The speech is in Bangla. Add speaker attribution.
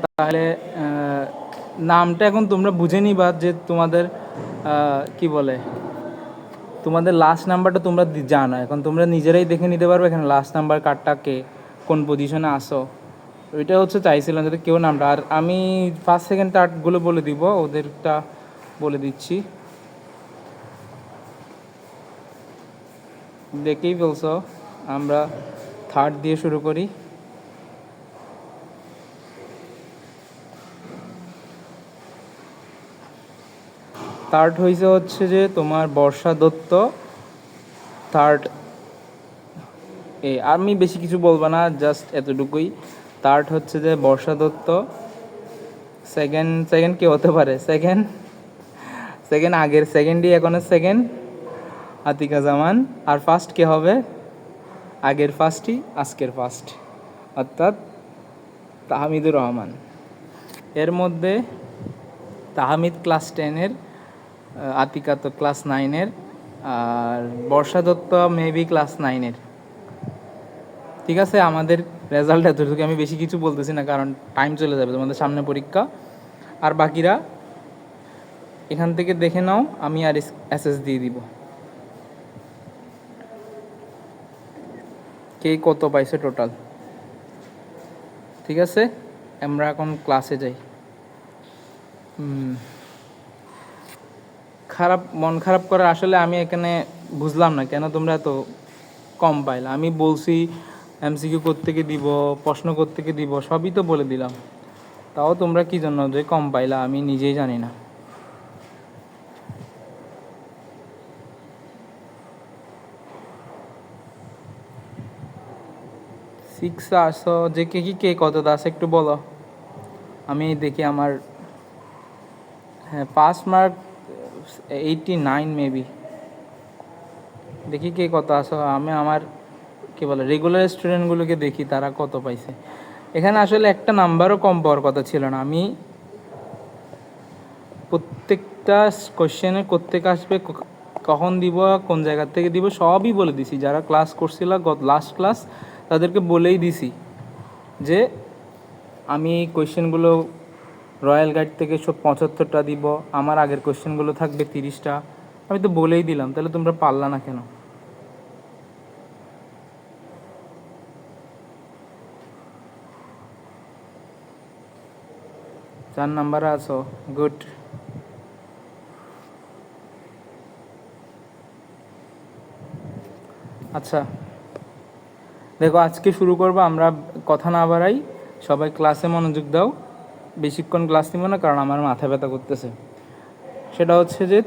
Speaker 1: তাহলে নামটা এখন তোমরা বুঝে নিবা যে তোমাদের কি বলে, তোমাদের লাস্ট নাম্বারটা তোমরা জানো, এখন তোমরা নিজেরাই দেখে নিতে পারবে এখানে লাস্ট নাম্বার কার্ডটা কে, কোন পজিশনে আসো। ওইটা হচ্ছে চাইছিলাম যাতে কেউ নামটা, আর আমি ফার্স্ট সেকেন্ড থার্ডগুলো বলে দিব, ওদেরটা বলে দিচ্ছি। দেখেই ফেলছো, আমরা থার্ড দিয়ে শুরু করি। থার্ড হচ্ছে যে তোমার বর্ষা দত্ত, থার্ড আমি বেশি কিছু বলবো না, জাস্ট এতটুকুই। থার্ড হচ্ছে যে বর্ষা দত্ত। সেকেন্ড কে হতে পারে? সেকেন্ড আগের সেকেন্ডই এখনের সেকেন্ড আতিকা জামান। আর ফার্স্ট কে হবে? আগের ফার্স্টই আজকের ফার্স্ট, অর্থাৎ তাহমিদুর রহমান। এর মধ্যে তাহমিদ ক্লাস 10-এর, আতিকা তো ক্লাস 9-এর, আর বর্ষা দত্ত মেবি ক্লাস 9-এর। ঠিক আছে, আমাদের রেজাল্ট এতটুকু, আমি বেশি কিছু বলতেছি না কারণ টাইম চলে যাবে, তোমাদের সামনে পরীক্ষা। আর বাকিরা এখান থেকে দেখে নাও, আমি আর এসএস দিয়ে দিব কে কত পাইছে টোটাল। ঠিক আছে, আমরা এখন ক্লাসে যাই। মন খারাপ করার আসলে আমি এখানে বুঝলাম না কেন তোমরা এত কম পাইলা। আমি বলছি এমসিকিউ কোত্থেকে দিব, প্রশ্ন কোত্থেকে দিব, সবই তো বলে দিলাম, তাও তোমরা কি জন্য যে কম পাইলা আমি নিজেই জানি না। সিক্সে আসো যে কে কত আছে একটু বলো, আমি দেখি আমার। হ্যাঁ, পাস মার্ক 89 মেবি। দেখি কে কত আসো, আমি আমার কী বলে রেগুলার স্টুডেন্টগুলোকে দেখি তারা কত পাইছে। এখানে আসলে একটা নাম্বারও কম পাওয়ার কথা ছিল না। আমি প্রত্যেকটা কোশ্চেনে কোত্থেকে আসবে, কখন দিব, কোন জায়গা থেকে দিব, সবই বলে দিছি। যারা ক্লাস করছিল লাস্ট ক্লাস তাদেরকে বলেই দিছি যে আমি এই কোয়েশ্চেনগুলো রয়্যাল গাইড থেকে সব 75টা দিব, আমার আগের কোয়েশ্চেনগুলো থাকবে 30টা। আমি তো বলেই দিলাম, তাহলে তোমরা পারলা না কেন? চার নাম্বারে আছো, গুড। আচ্ছা দেখো, আজকে শুরু করবো আমরা, কথা না বাড়াই, সবাই ক্লাসে মনোযোগ দাও। বেশিক্ষণ ক্লাস নিব না কারণ আমার মাথা ব্যথা করতেছে। সেটা হচ্ছে যে